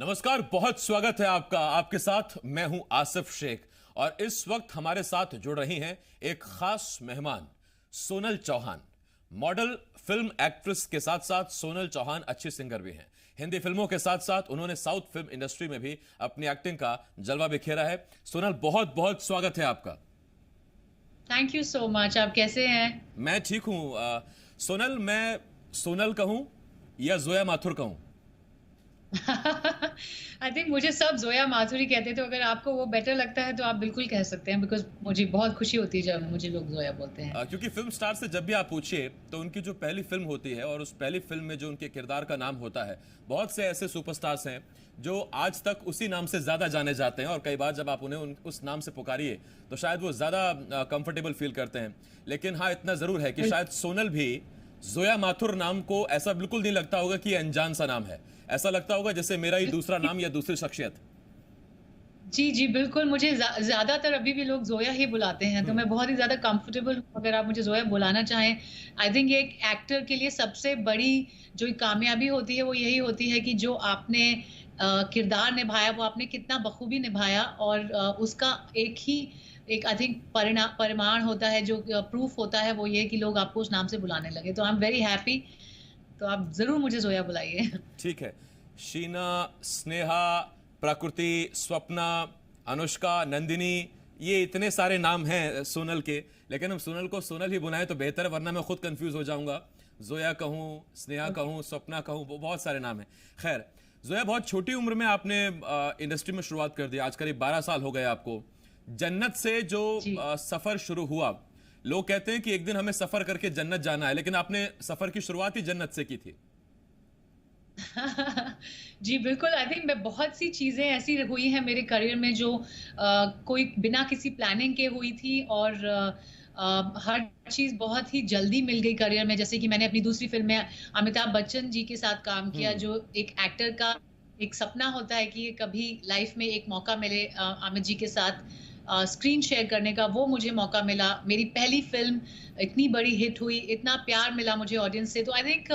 नमस्कार, बहुत स्वागत है आपका। आपके साथ मैं हूं आसिफ शेख और इस वक्त हमारे साथ जुड़ रही हैं एक खास मेहमान Sonal Chauhan. Model, film actress के साथ साथ सोनल चौहान अच्छी सिंगर भी हैं। हिंदी फिल्मों के साथ साथ उन्होंने साउथ फिल्म इंडस्ट्री में भी अपनी एक्टिंग का जलवा बिखेरा है। सोनल, बहुत बहुत स्वागत है आपका। Thank you so much. आप कैसे हैं? मैं ठीक हूं। सोनल, मैं सोनल कहूं या जोया माथुर कहूं? आई थिंक मुझे सब जोया माधुरी कहते हैं, तो अगर आपको वो बेटर लगता है तो आप बिल्कुल कह सकते हैं, बिकॉज मुझे बहुत खुशी होती है जब मुझे लोग जोया बोलते हैं। क्योंकि फिल्म स्टार से जब भी आप पूछिए तो उनकी जो पहली फिल्म होती है और उस पहली फिल्म में जो उनके किरदार का नाम होता है, बहुत से ऐसे सुपरस्टार्स हैं जो आज तक उसी नाम से ज्यादा जाने जाते हैं और कई बार जब आप उन्हें उस नाम से पुकारिए तो शायद वो ज्यादा कंफर्टेबल फील करते हैं। लेकिन हाँ, इतना जरूर है कि शायद सोनल भी जोया माथुर नाम को ऐसा बिल्कुल नहीं लगता होगा कि अनजान सा नाम है। ऐसा लगता होगा जैसे मेरा ही दूसरा नाम या दूसरी शख्सियत। जी जी बिल्कुल। मुझे ज्यादातर अभी भी लोग जोया ही बुलाते हैं, तो मैं बहुत ही ज्यादा कंफर्टेबल हूँ अगर आप मुझे जोया बुलाना चाहें। आई थिंक एक एक्टर के लिए सबसे बड़ी जो कामयाबी होती है वो यही होती है कि जो आपने किरदार निभाया वो आपने कितना बखूबी निभाया, और उसका एक आई थिंक परिमाण होता है, जो प्रूफ होता है, वो ये कि लोग आपको उस नाम से बुलाने लगे। तो आई एम वेरी हैप्पी। तो आप जरूर मुझे जोया बुलाइए। ठीक है। शीना, स्नेहा, प्रकृति, स्वप्ना, अनुष्का, नंदिनी, ये इतने सारे नाम हैं सोनल के, लेकिन हम सोनल को सोनल ही बुलाएं तो बेहतर है, वरना मैं खुद कंफ्यूज हो जाऊंगा। जोया कहूं, स्नेहा कहूं, स्वप्ना कहूं, वो बहुत सारे नाम हैं। खैर, जोया, बहुत छोटी उम्र में आपने इंडस्ट्री में शुरुआत कर दी। आज करीब 12 साल हो गए आपको। जन्नत से जो जी। सफर शुरू हुआ, लोग कहते हैं कि एक दिन हमें सफर करके जन्नत जाना है, लेकिन आपने सफर की शुरुआत ही जन्नत से की थी। जी बिल्कुल। आई थिंक मैं बहुत सी चीजें ऐसी हुई हैं मेरे करियर में जो कोई बिना किसी प्लानिंग के हुई थी, और हर चीज बहुत ही जल्दी मिल गई करियर में। जैसे कि मैंने अपनी दूसरी फिल्म में अमिताभ बच्चन जी के साथ काम किया, हम्म। जो एक एक्टर का एक सपना होता है कि कभी लाइफ में एक मौका मिले अमित जी के साथ स्क्रीन शेयर करने का। वो मुझे मौका मिला। मेरी पहली फिल्म इतनी बड़ी हिट हुई, इतना प्यार मिला मुझे ऑडियंस से। तो आई थिंक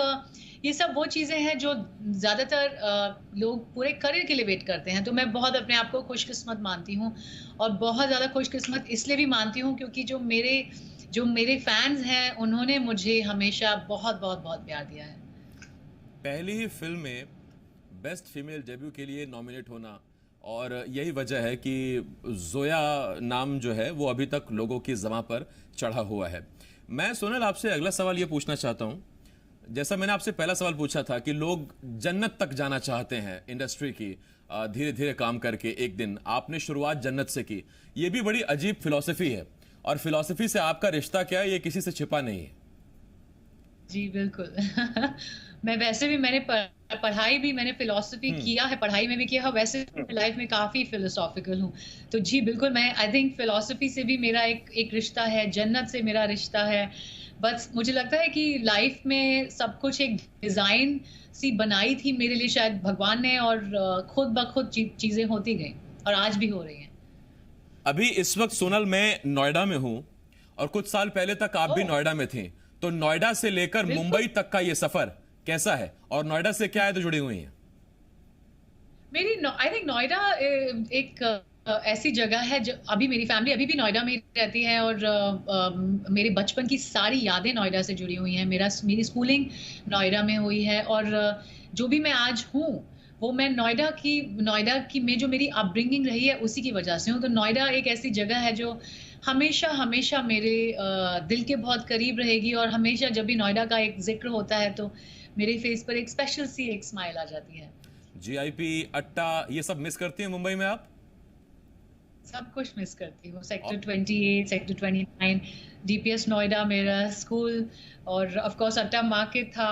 ये सब वो चीजें हैं जो ज्यादातर लोग पूरे करियर के लिए वेट करते हैं। तो मैं बहुत अपने आप को खुशकिस्मत मानती हूँ, और बहुत ज्यादा खुशकिस्मत इसलिए भी मानती हूँ क्योंकि जो मेरे फैंस हैं उन्होंने मुझे हमेशा बहुत बहुत बहुत प्यार दिया है। पहली ही फिल्म में बेस्ट फीमेल डेब्यू के लिए नॉमिनेट होना, और यही वजह है कि जोया नाम जो है वो अभी तक लोगों की ज़बां पर चढ़ा हुआ है। मैं सोनल आपसे अगला सवाल ये पूछना चाहता हूँ। जैसा मैंने आपसे पहला सवाल पूछा था कि लोग जन्नत तक जाना चाहते हैं इंडस्ट्री की, धीरे धीरे काम करके एक दिन। आपने शुरुआत जन्नत से की। ये भी बड़ी अजीब फिलॉसफी है, और फिलॉसफी से आपका रिश्ता क्या है ये किसी से छिपा नहीं है। जी बिल्कुल। मैं वैसे भी पढ़ाई भी मैंने फिलोसफी किया है, पढ़ाई में भी किया है, वैसे लाइफ में काफी फिलोसॉफिकल हूँ। तो जी बिल्कुल, मैं आई थिंक फिलोसफी से भी मेरा एक रिश्ता है, जन्नत से मेरा रिश्ता है। बस मुझे लगता है कि लाइफ में सब कुछ एक डिजाइन सी बनाई थी मेरे लिए शायद भगवान ने, और खुद ब खुद चीजें होती गई, और आज भी हो रही हैं। अभी इस वक्त सोनल मैं नोएडा में हूं, और कुछ साल पहले तक आप भी ओह, नोएडा में थी। तो नोएडा से लेकर बिल्कुल। मुंबई तक का ये सफर कैसा है, और नोएडा से क्या है तो जुड़ी हुई हैं? मेरी आई थिंक नोएडा एक ऐसी जगह है जो अभी मेरी फैमिली अभी भी नोएडा में ही रहती है, और मेरे बचपन की सारी यादें नोएडा से जुड़ी हुई हैं। मेरी स्कूलिंग नोएडा में हुई है, और जो भी मैं आज हूँ वो मैं नोएडा की में जो मेरी अपब्रिंगिंग रही है उसी की वजह से हूँ। तो नोएडा एक ऐसी जगह है जो हमेशा हमेशा मेरे दिल के बहुत करीब रहेगी, और हमेशा जब भी नोएडा का एक जिक्र होता है तो मेरे फेस पर एक स्पेशल सी एक स्माइल आ जाती है। जीआईपी, अट्टा, ये सब मिस करती हैं मुंबई में आप? सब कुछ मिस करती हूँ। सेक्टर और 28, सेक्टर 29, डीपीएस नोएडा मेरा स्कूल, और ऑफ कोर्स अट्टा मार्केट था।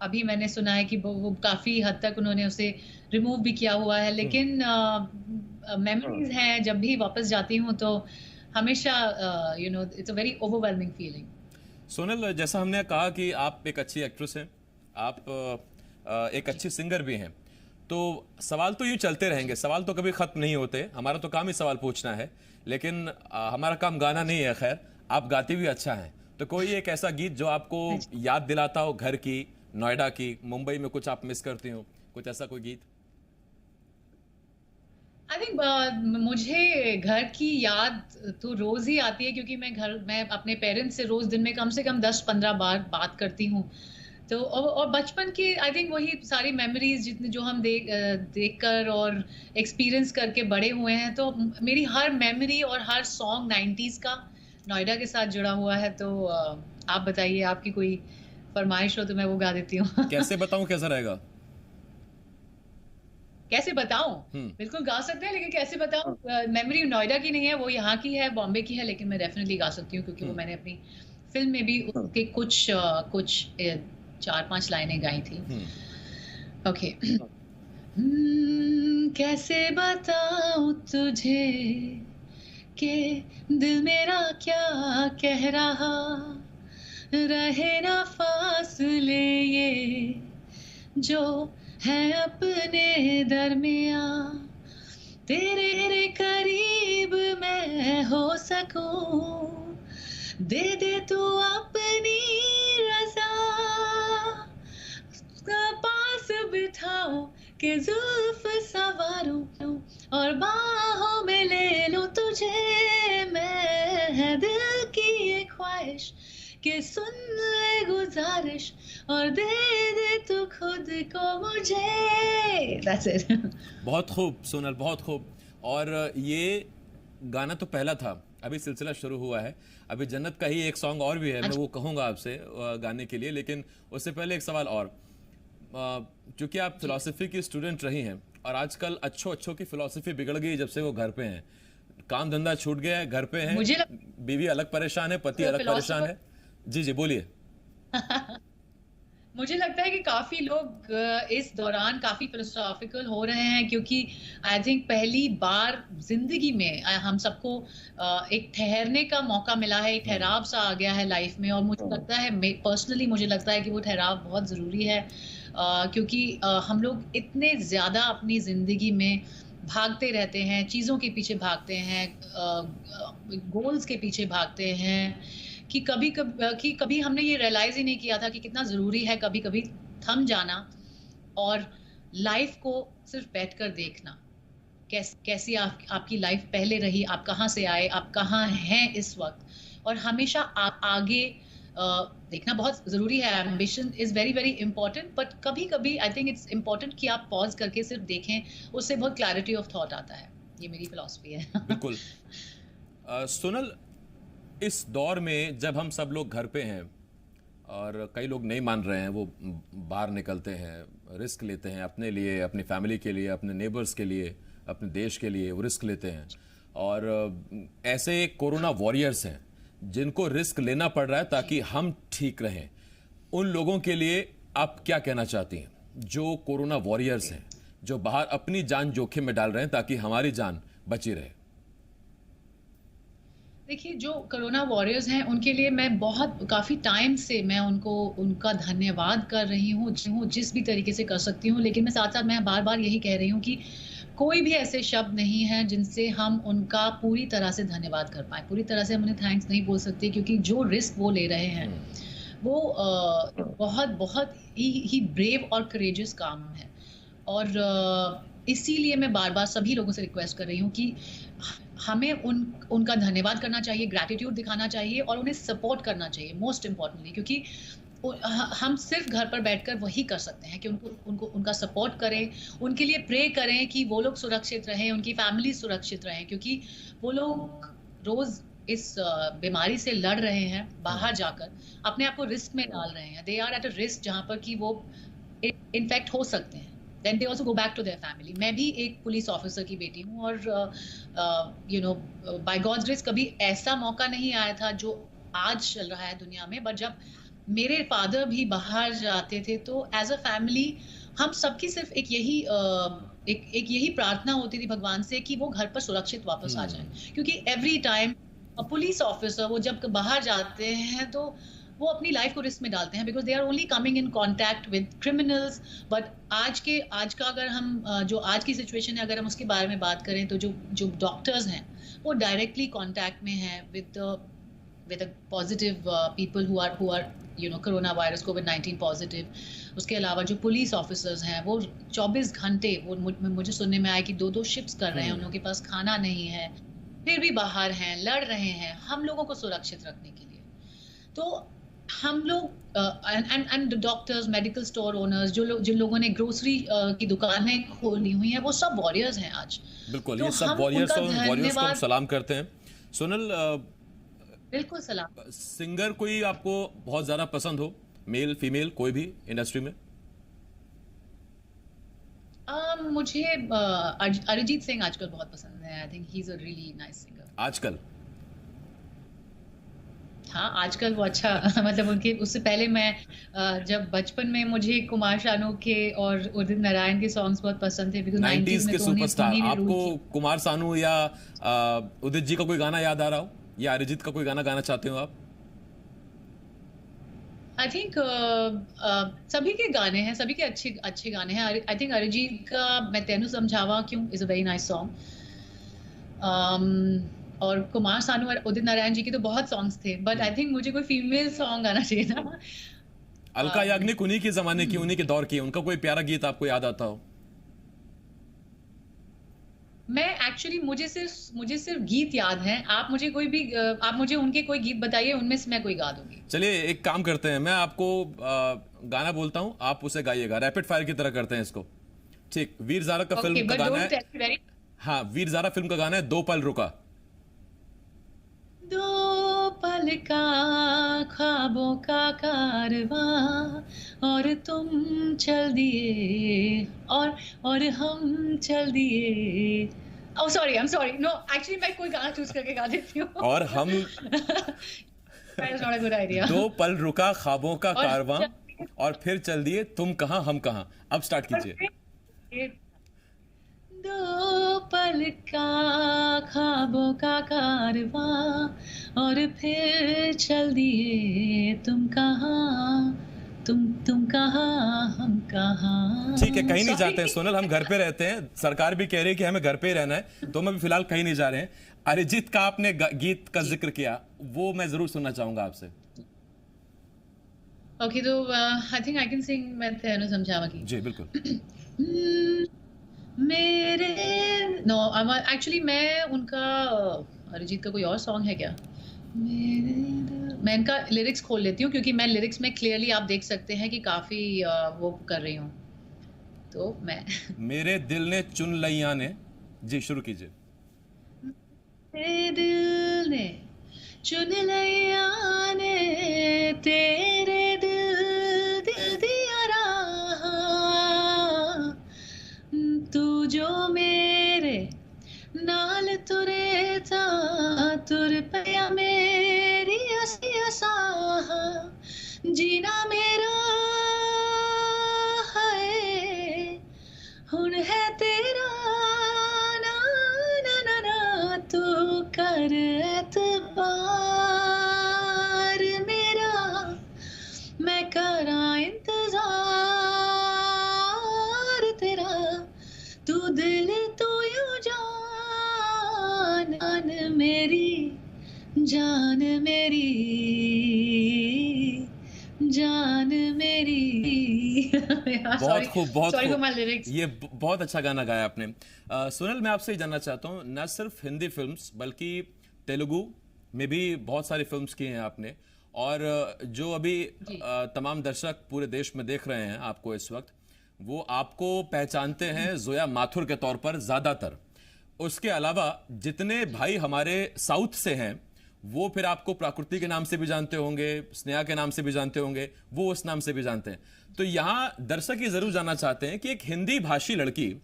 अभी मैंने सुना है कि वो काफी हद तक उन्होंने उसे रिमूव भी किया हुआ है, लेकिन मेमोरीज हैं। जब भी वापस जाती हूँ तो हमेशा it's a very overwhelming feeling. Sonal, जैसा हमने कहा कि आप एक अच्छी एक्ट्रेस हैं, आप एक जी अच्छी सिंगर भी हैं, तो सवाल तो यूं चलते रहेंगे, सवाल तो कभी खत्म नहीं होते। हमारा तो काम ही सवाल पूछना है, लेकिन हमारा काम गाना नहीं है। खैर, आप गाती भी अच्छा हैं, तो कोई एक ऐसा गीत जो आपको याद दिलाता हो घर की, नोएडा की, मुंबई में कुछ आप मिस करती हो, कुछ ऐसा कोई गीत? आई थिंक मुझे घर की याद तो रोज ही आती है, क्योंकि मैं अपने पेरेंट्स से रोज दिन में कम से कम 10-15 बार बात करती हूँ। तो और बचपन की आई थिंक वही सारी मेमोरीज जितने जो हम देख कर और एक्सपीरियंस करके बड़े हुए हैं, तो मेरी हर मेमोरी और हर सॉन्ग 90s का नोएडा के साथ जुड़ा हुआ है। तो आप बताइए, आपकी कोई फरमाइश हो तो मैं वो गा देती हूँ। कैसे बताऊं, कैसा रहेगा? कैसे बताऊं? हम्म। बिल्कुल गा सकते हैं, लेकिन कैसे बताऊं? मेमोरी नोएडा की नहीं है, वो यहाँ की है, बॉम्बे की है, लेकिन मैं डेफिनेटली गा सकती हूँ, क्योंकि वो हम्म। मैंने अपनी फिल्म में भी उसके कुछ 4-5 लाइनें गाई थी। हम्म। ओके। कैसे बताऊं तुझे कि दिल मेरा क्या कह रहा, रहे ना फासले ये जो है अपने दरमिया, तेरे करीब मैं हो सकूं, दे दे तू अपनी रज़ा, पास बिठाऊं के जुल्फ सवारूं और बाहों में ले लूं तुझे, मैं है दिल की ये ख्वाहिश कि सुन ले गुजारिश और दे दे तू खुद को मुझे। That's it. बहुत खूब सोनल, बहुत खूब। और ये गाना तो पहला था, अभी सिलसिला शुरू हुआ है। अभी जन्नत का ही एक सॉन्ग और भी है, मैं वो कहूँगा आपसे गाने के लिए, लेकिन उससे पहले एक सवाल और। क्योंकि आप फिलॉसफी की स्टूडेंट रही हैं, और आजकल अच्छों की फिलॉसफी बिगड़ गई जब से वो घर पे हैं। काम धंधा छूट गया है, घर पे हैं, मुझे बीवी अलग परेशान है, पति अलग परेशान है। जी जी बोलिए। मुझे लगता है कि काफी लोग इस दौरान काफी फिलोसॉफिकल हो रहे हैं, क्योंकि आई थिंक पहली बार जिंदगी में हम सबको एक ठहरने का मौका मिला है, एक ठहराव सा आ गया है लाइफ में। और मुझे लगता है, पर्सनली मुझे लगता है कि वो ठहराव बहुत जरूरी है, क्योंकि हम लोग इतने ज्यादा अपनी जिंदगी में भागते रहते हैं, चीजों के पीछे भागते हैं, गोल्स के पीछे भागते हैं, कि कभी हमने ये रियलाइज ही नहीं किया था कि कितना जरूरी है कभी कभी थम जाना और लाइफ को सिर्फ बैठकर देखना। कैसी आपकी लाइफ पहले रही, आप कहाँ से आए, आप कहाँ हैं इस वक्त, और हमेशा आगे देखना बहुत जरूरी है। Ambition is very very important, but कभी कभी आई थिंक इट्स इंपॉर्टेंट कि आप पॉज करके सिर्फ देखें, उससे बहुत क्लैरिटी ऑफ थॉट आता है। ये मेरी फिलॉसफी है। बिल्कुल। सोनल, इस दौर में जब हम सब लोग घर पे हैं और कई लोग नहीं मान रहे हैं, वो बाहर निकलते हैं, रिस्क लेते हैं अपने लिए, अपनी फैमिली के लिए, अपने नेबर्स के लिए, अपने देश के लिए, वो रिस्क लेते हैं। और ऐसे कोरोना वॉरियर्स हैं जिनको रिस्क लेना पड़ रहा है ताकि हम ठीक रहें। उन लोगों के लिए आप क्या कहना चाहती हैं, जो कोरोना वॉरियर्स हैं, जो बाहर अपनी जान जोखिम में डाल रहे हैं ताकि हमारी जान बची रहे? देखिए, जो कोरोना वॉरियर्स हैं उनके लिए मैं काफी टाइम से मैं उनका धन्यवाद कर रही हूँ जिस भी तरीके से कर सकती हूँ। लेकिन मैं साथ साथ मैं बार बार यही कह रही हूँ कि कोई भी ऐसे शब्द नहीं है जिनसे हम उनका पूरी तरह से धन्यवाद कर पाए। पूरी तरह से हम उन्हें थैंक्स नहीं बोल सकते, क्योंकि जो रिस्क वो ले रहे हैं वो बहुत बहुत ही ब्रेव और करेजियस काम है। और इसीलिए मैं बार बार सभी लोगों से रिक्वेस्ट कर रही हूँ कि हमें उनका धन्यवाद करना चाहिए, ग्रैटिट्यूड दिखाना चाहिए और उन्हें सपोर्ट करना चाहिए, मोस्ट इम्पोर्टेंटली। क्योंकि हम सिर्फ घर पर बैठकर वही कर सकते हैं कि उनका सपोर्ट करें, उनके लिए प्रे करें कि वो लोग सुरक्षित रहें, उनकी फैमिली सुरक्षित रहें, क्योंकि वो लोग रोज इस बीमारी से लड़ रहे हैं, बाहर जाकर अपने आप को रिस्क में डाल रहे हैं। They are at a risk जहां पर कि वो इन्फेक्ट हो सकते हैं। Then they also go back to their family. मैं भी एक पुलिस ऑफिसर की बेटी हूँ, और by God's grace कभी ऐसा मौका नहीं आया था जो आज चल रहा है दुनिया में। बट जब मेरे फादर भी बाहर जाते थे, तो एज अ फैमिली हम सबकी सिर्फ एक यही प्रार्थना होती थी भगवान से कि वो घर पर सुरक्षित वापस आ जाए। क्योंकि एवरी टाइम पुलिस ऑफिसर वो जब बाहर जाते हैं तो वो अपनी लाइफ को रिस्क में डालते हैं, because they are only coming in contact with criminals. But आज का अगर हम जो आज की सिचुएशन है अगर हम उसके बारे में बात करें, तो जो डॉक्टर्स हैं वो डायरेक्टली कॉन्टैक्ट में हैं with the positive people who are corona virus covid positive. उसके अलावा जो पुलिस ऑफिसर्स हैं वो 24 घंटे, वो मुझे सुनने में आया कि 2-2 शिफ्ट्स कर रहे हैं, उन लोगों के पास खाना नहीं है, फिर भी बाहर हैं, लड़ रहे हैं हम लोगों को सुरक्षित रखने के लिए। तो हम लोग and doctors, medical store owners, जिन लोगों ने ग्रोसरी की दुकानें खोली हुई हैं, वो सब वॉरियर्स हैं आज। बिल्कुल, तो ये सब हम वॉरियर्स उनका वॉरियर्स को हम धन्यवाद सलाम करते हैं। सोनल, बिल्कुल सलाम। सिंगर कोई आपको बहुत ज्यादा पसंद हो, मेल फीमेल कोई भी इंडस्ट्री में? मुझे अरिजीत सिंह आजकल बहुत पसंद है। I think he is a really nice singer. आजकल? हाँ, आजकल वो अच्छा मतलब उनके उससे पहले मैं जब बचपन में मुझे कुमार शानू के और उदित नारायण के सॉन्ग्स बहुत पसंद थे, बिकॉज़ 90s 90s में के तो उन्हीं सुपरस्टार, उन्हीं ने रूल आपको किया। कुमार सानू या उदित जी का कोई गाना याद आ रहा हो, या अरिजीत का कोई गाना गाना चाहते हो आप? आई थिंक सभी के गाने हैं, सभी के अच्छे अच्छे गाने हैं। आई थिंक अरिजीत का मैं तेनू समझावा क्यों is a very nice song. और कुमार सानू और उदित नारायण जी के तो बहुत सॉन्ग्स थे, बट आई थिंक मुझे कोई फीमेल सॉन्ग गाना चाहिए था। अलका याग्निक उन्हीं के जमाने की, उन्हीं के दौर की, उनका कोई प्यारा गीत आपको याद आता हो? मैं एक्चुअली मुझे सिर्फ गीत याद हैं। आप मुझे उनके कोई गीत बताइए, उनमें से मैं कोई गा दूंगी। चलिए एक काम करते हैं, मैं आपको गाना बोलता हूं, आप उसे गाइएगा, रैपिड फायर की तरह करते हैं इसको। ठीक, वीर ज़ारा का ओके, फिल्म का बट गाना डोंट है। Tell me very. हाँ, वीर ज़ारा फिल्म का गाना है, दो पल रुका। दो पल का ख्वाबों का कारवां, और तुम चल दिए, और हम चल दिए। Oh sorry, I am sorry, no actually मैं कोई गाना चूज करके गा देती हूँ। और हम That is not a good idea. दो पल रुका ख्वाबों का और कारवां, चल दिए, और फिर चल दिए तुम कहाँ हम कहाँ। अब स्टार्ट और कीजिए। फिर दो पल का ख्वाबों का कारवां, और फिर चल दिए तुम कहाँ, तुम कहाँ हम कहाँ। ठीक है, कहीं नहीं सॉरी। जाते हैं सोनल, हम घर पे रहते हैं, सरकार भी कह रही है कि हमें घर पे ही रहना है, तो हम अभी फिलहाल कहीं नहीं जा रहे हैं। अरिजीत का आपने गीत का जिक्र किया, वो मैं जरूर सुनना चाहूंगा आपसे। ओके, तो I think I can sing, मैं तेनू समझावा की। जी बिल्कुल। मेरे नो, एक्चुअली मैं उनका अरिजीत का कोई और सॉन्ग है क्या? मैं इनका लिरिक्स खोल लेती हूँ, क्योंकि मैं लिरिक्स में क्लियरली आप देख सकते हैं कि काफी वो कर रही हूँ, तो मैं मेरे दिल ने चुन लिया ने, जी शुरू कीजिए। तेरे दिल ने चुन लिया ने, तेरे दिल दिया राह, तू जो मेरे नाल तुरे ता, तुर पिया मेरी असी असाह, जीना मेरा है हुन है तेरा, ना ना ना ना, तू कर एतबार मेरा, मैं करा इंतजार तेरा, तू दिल तू यूं जान, जान मेरी, जान मेरी। बहुत खूब, बहुत सॉरी फॉर खूब। My lyrics. ये बहुत अच्छा गाना गाया आपने। सोनल, मैं आपसे ये जानना चाहता हूँ, न सिर्फ हिंदी फिल्म्स बल्कि तेलुगु में भी बहुत सारी फिल्म्स की हैं आपने, और जो अभी तमाम दर्शक पूरे देश में देख रहे हैं आपको इस वक्त, वो आपको पहचानते हैं जोया माथुर के तौर पर ज्यादातर। उसके अलावा जितने भाई हमारे साउथ से हैं, वो फिर आपको प्राकृति के नाम से भी जानते होंगे, स्नेहा के नाम से भी जानते होंगे, वो उस नाम से भी जानते हैं। तो यहाँ दर्शक ये जरूर जानना चाहते हैं कि एक हिंदी भाषी लड़की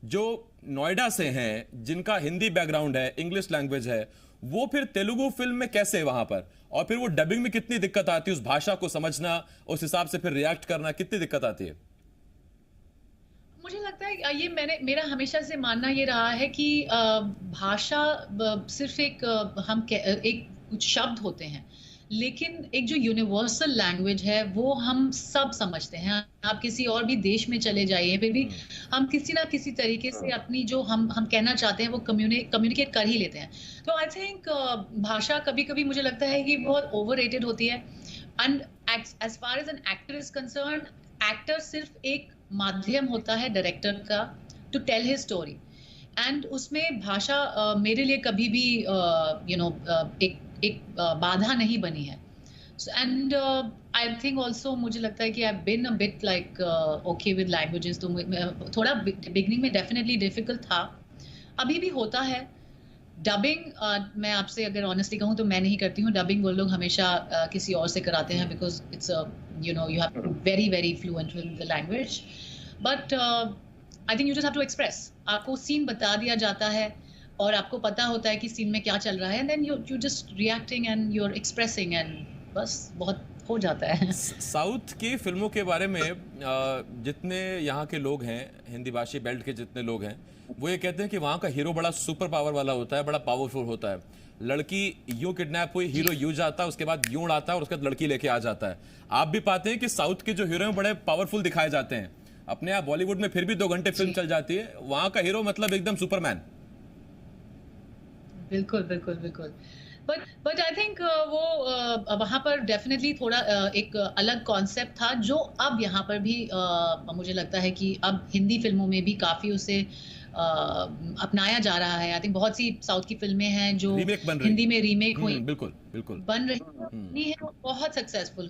जो नोएडा से हैं, जिनका हिंदी बैकग्राउंड है, इंग्लिश लैंग्वेज है, वो फिर तेलुगु फिल्म में कैसे है वहां पर, और फिर वो डबिंग में कितनी दिक्कत आती है, उस भाषा को समझना, उस हिसाब से फिर रिएक्ट करना, कितनी दिक्कत आती है? मुझे लगता है ये मेरा हमेशा से मानना ये रहा है कि भाषा सिर्फ एक कुछ शब्द होते हैं, लेकिन एक जो यूनिवर्सल लैंग्वेज है वो हम सब समझते हैं। आप किसी और भी देश में चले जाइए, फिर भी हम किसी ना किसी तरीके से अपनी जो हम कहना चाहते हैं वो कम्युनिकेट कर ही लेते हैं। तो आई थिंक भाषा कभी कभी मुझे लगता है कि बहुत ओवररेटेड होती है, as far as an actor is concerned, actor सिर्फ एक माध्यम होता है डायरेक्टर का to tell his story, and उसमें भाषा मेरे लिए कभी भी एक बाधा नहीं बनी है. एंड आई थिंक ऑल्सो मुझे लगता है कि I been a bit like okay with languages. तो थोड़ा बिगनिंग में डेफिनेटली डिफिकल्ट था, अभी भी होता है. डबिंग मैं आपसे अगर ऑनेस्टली कहूँ तो मैं नहीं करती हूँ डबिंग. वो लोग हमेशा किसी और से कराते हैं, because it's you have to be very very fluent with the language. But I think you just have to express. आपको सीन बता दिया जाता है और आपको पता होता है कि सीन में क्या चल रहा है, and then you just reacting and you are expressing, and बस बहुत हो जाता है. साउथ की फिल्मों के बारे में जितने यहाँ के लोग हैं, हिंदी भाषी बेल्ट के जितने लोग हैं, वो ये कहते हैं कि वहाँ का हीरो बड़ा सुपर पावर वाला होता है, बड़ा पावरफुल होता है. लड़की यूं किडनैप हुई, हीरो यूं जाता है, उसके बाद यूं उड़ाता है और उसके बाद लड़की लेके आ जाता है. आप भी पाते हैं कि साउथ के जो हीरो हैं बड़े पावरफुल दिखाए जाते हैं. अपने यहाँ बॉलीवुड में फिर भी 2 घंटे फिल्म चल जाती है, वहाँ का हीरो मतलब एकदम सुपरमैन. बिल्कुल बिल्कुल बिल्कुल. बट आई थिंक वो वहाँ पर डेफिनेटली थोड़ा एक अलग कॉन्सेप्ट था, जो अब यहाँ पर भी मुझे लगता है कि अब हिंदी फिल्मों में भी काफी उसे अपनाया जा रहा है. आई थिंक बहुत सी साउथ की फिल्में हैं जो हिंदी में रीमेक हुई, बिल्कुल बिल्कुल बन रही है, बहुत सक्सेसफुल.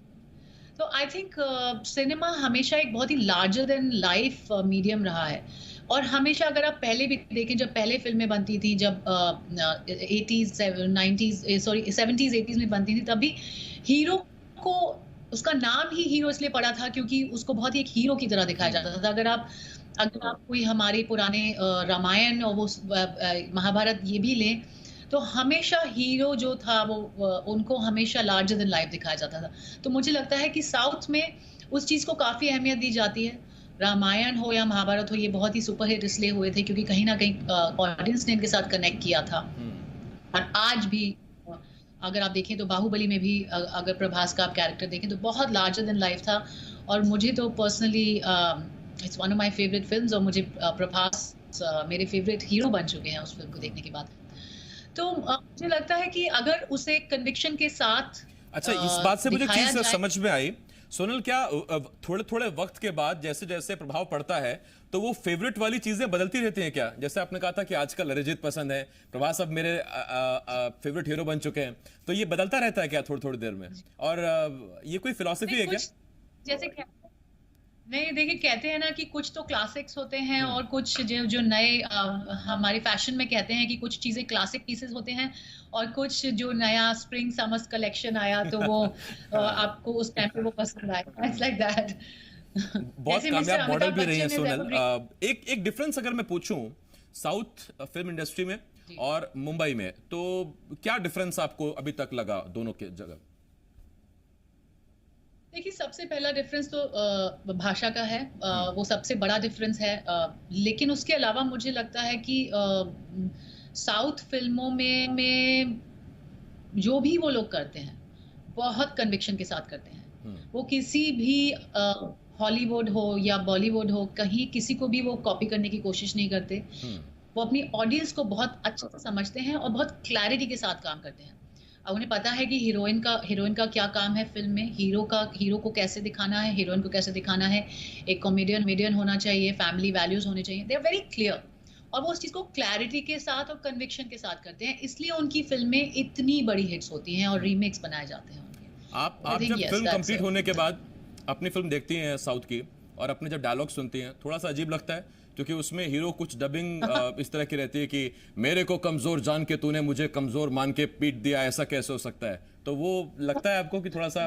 तो आई थिंक सिनेमा हमेशा एक बहुत ही लार्जर देन लाइफ मीडियम रहा है. और हमेशा अगर आप पहले भी देखें, जब पहले फिल्में बनती थी, जब 80s 90s sorry 70s 80s में बनती थी, तभी हीरो को उसका नाम ही हीरो इसलिए पड़ा था क्योंकि उसको बहुत ही एक हीरो की तरह दिखाया जाता था. अगर आप कोई हमारे पुराने रामायण और वो महाभारत ये भी लें, तो हमेशा हीरो जो था वो उनको हमेशा लार्जर देन लाइफ दिखाया जाता था. तो मुझे लगता है कि साउथ में उस चीज़ को काफ़ी अहमियत दी जाती है. रामायण हो या महाभारत हो, ये बहुत ही सुपरहिट इसलिए हुए थे क्योंकि कहीं ना कहीं ऑडियंस ने इनके साथ कनेक्ट किया था. और आज भी अगर आप देखें तो बाहुबली में भी अगर प्रभास का आप कैरेक्टर देखें तो बहुत लार्जर देन लाइफ था. और मुझे तो personally it's one of my favourite films, और मुझे प्रभास मेरे फेवरेट हीरो बन चुके हैं उस फिल्म को देखने के बाद. तो मुझे लगता है कि अगर उसे कन्विक्शन के साथ अच्छा, इस बात से मुझे चीज समझ में आई सोनल, क्या थोड़े थोड़े वक्त के बाद जैसे जैसे प्रभाव पड़ता है तो वो फेवरेट वाली चीजें बदलती रहती हैं क्या? जैसे आपने कहा था कि आजकल अरिजीत पसंद है, प्रभास अब मेरे फेवरेट हीरो बन चुके हैं, तो ये बदलता रहता है क्या थोड़ी थोड़ी देर में? और ये कोई फिलॉसफी है क्या? जैसे नहीं, देखिए कहते हैं ना कि कुछ तो क्लासिक्स होते हैं और कुछ जो नए हमारे फैशन में कहते हैं कि कुछ चीजें क्लासिक पीसेस होते हैं, और कुछ जो नया स्प्रिंग समर्स कलेक्शन आया तो वो आपको उस टाइम पे वो पसंद आया. It's like that. बहुत कामयाब मॉडल भी रही है सोनल. एक डिफरेंस अगर मैं पूछूं साउथ फिल्म इंडस्ट्री में और मुंबई में, तो क्या डिफरेंस आपको अभी तक लगा दोनों के जगह? देखिए, सबसे पहला डिफरेंस तो भाषा का है. वो सबसे बड़ा डिफरेंस है. लेकिन उसके अलावा मुझे लगता है कि साउथ फिल्मों में जो भी वो लोग करते हैं बहुत कन्विक्शन के साथ करते हैं. वो किसी भी हॉलीवुड हो या बॉलीवुड हो, कहीं किसी को भी वो कॉपी करने की कोशिश नहीं करते. वो अपनी ऑडियंस को बहुत अच्छे से समझते हैं और बहुत क्लैरिटी के साथ काम करते हैं. अब उन्हें पता है कि हीरोइन का क्या काम है फिल्म में, हीरो को कैसे दिखाना है, हीरोइन को कैसे दिखाना है. एक कॉमेडियन होना चाहिए, फैमिली वैल्यूज होने चाहिए. दे आर वेरी क्लियर, और वो उस चीज को क्लैरिटी के साथ और कन्विक्शन के साथ करते हैं. इसलिए उनकी फिल्में इतनी बड़ी हिट्स होती हैं और रीमेक्स बनाए जाते हैं उनके. आप जब फिल्म कंप्लीट होने के बाद अपनी फिल्म देखती हैं साउथ की, और अपने जब डायलॉग सुनती हैं, थोड़ा सा अजीब लगता है क्योंकि उसमें हीरो कुछ डबिंग इस तरह की रहती है कि मेरे को कमजोर जान के तूने मुझे कमजोर मान के पीट दिया, ऐसा कैसे हो सकता है? तो वो लगता है आपको कि थोड़ा सा?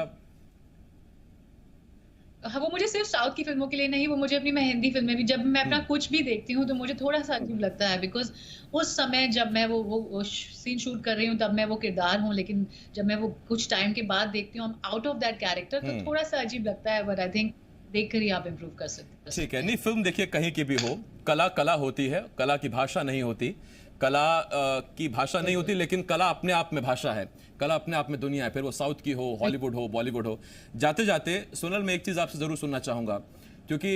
हाँ, वो मुझे सिर्फ साउथ की फिल्मों के लिए नहीं, वो मुझे अपनी मैं हिंदी फिल्में भी, जब मैं अपना कुछ भी देखती हूँ तो मुझे थोड़ा सा अजीब लगता है. बिकॉज उस समय जब मैं वो सीन शूट कर रही हूँ तब मैं वो किरदार हूँ, लेकिन जब मैं वो कुछ टाइम के बाद देखती हूँ आउट ऑफ दैट कैरेक्टर, तो थोड़ा सा अजीब लगता है. बट आई थिंक देखकर ही आप इम्प्रूव कर सकते हैं. ठीक है. नहीं, फिल्म देखिए कहीं की भी हो, कला होती है, कला की भाषा नहीं होती. कला की भाषा नहीं होती, लेकिन कला अपने आप में भाषा है, कला अपने आप में दुनिया है. फिर वो साउथ की हो, हॉलीवुड हो, बॉलीवुड हो. जाते जाते सोनल, मैं एक चीज आपसे जरूर सुनना चाहूंगा, क्योंकि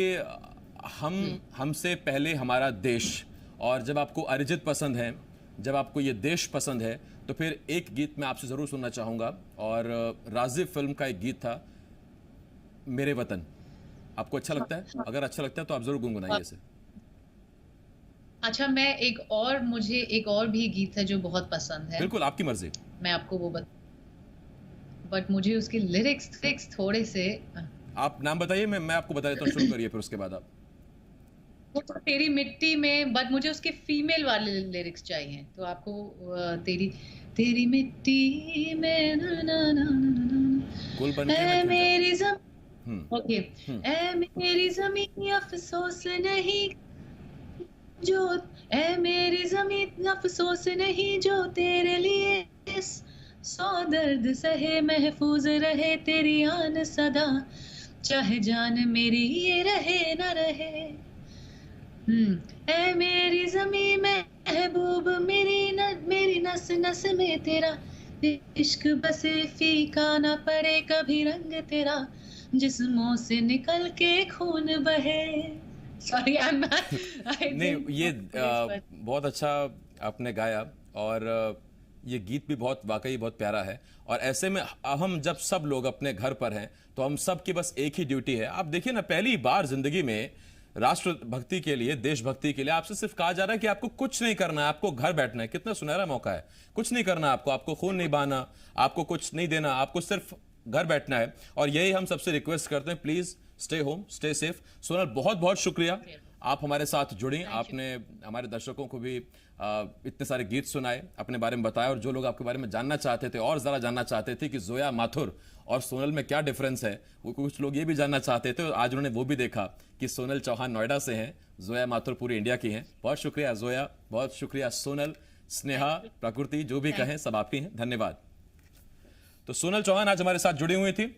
हमसे पहले हमारा देश, और जब आपको अरिजीत पसंद है, जब आपको ये देश पसंद है, तो फिर एक गीत मैं आपसे जरूर सुनना चाहूंगा. और राज़िब फिल्म का एक गीत था, मेरे वतन आपको अच्छा लगता है? अगर अच्छा लगता है तो आप जरूर गुनगुनाइए इसे। अच्छा, मुझे एक और भी गीत है जो बहुत पसंद है। बिल्कुल आपकी मर्जी। मैं आपको वो बट मुझे उसके लिरिक्स थोड़े से आप नाम बताइए, मैं आपको बता देता हूँ, शुरू करिए फिर उसके बाद आप। वो तो तेरी मिट्टी में, बट मुझे उसके फीमेल वाले लिरिक्स चाहिए, तो आपको तेरी तेरी मिट्टी में ना ना ना ना ना गुल बन के मैं ऐ खिल जाऊं। मेरी हम्म। ओके, हम्म। ऐ मेरी जमीन अफसोस नहीं जो, ऐ मेरी जमीन अफसोस नहीं जो तेरे लिए सौ दर्द सहे, महफूज रहे तेरी आन सदा, चाहे जान मेरी ये रहे न रहे। ऐ मेरी जमी महबूब, मेरी नस नस में तेरा इश्क बसे, फीका ना पड़े कभी रंग तेरा, जिस्मों से निकल के खून बहे। सॉरी, आई नहीं, डिडंट ये नो दिस बट बहुत अच्छा आपने गाया। और ये गीत भी बहुत वाकई बहुत प्यारा है। और ऐसे में हम जब सब लोग अपने घर पर हैं तो हम सब की बस एक ही ड्यूटी है। आप देखिए ना, पहली बार जिंदगी में राष्ट्रभक्ति के लिए, देशभक्ति के लिए आपसे सिर्फ कहा जा रहा है कि आपको कुछ नहीं करना है, आपको घर बैठना है। कितना सुनहरा मौका है। कुछ नहीं करना आपको, आपको खून नहीं बहाना, आपको कुछ नहीं देना, आपको सिर्फ घर बैठना है। और यही हम सबसे रिक्वेस्ट करते हैं, please stay home, stay safe. Sonal, बहुत बहुत शुक्रिया, आप हमारे साथ जुड़ी, आपने हमारे दर्शकों को भी इतने सारे गीत सुनाए, अपने बारे में बताया। और जो लोग आपके बारे में जानना चाहते थे और ज़्यादा जानना चाहते थे कि जोया माथुर और सोनल में क्या डिफरेंस है, वो कुछ लोग ये भी जानना चाहते थे। आज उन्होंने वो भी देखा कि सोनल चौहान नोएडा से हैं, जोया माथुर पूरी इंडिया की हैं। बहुत शुक्रिया जोया, बहुत शुक्रिया सोनल, स्नेहा, प्रकृति, जो भी कहें सब आपकी हैं। धन्यवाद। तो सोनल चौहान आज हमारे साथ जुड़ी हुई थी।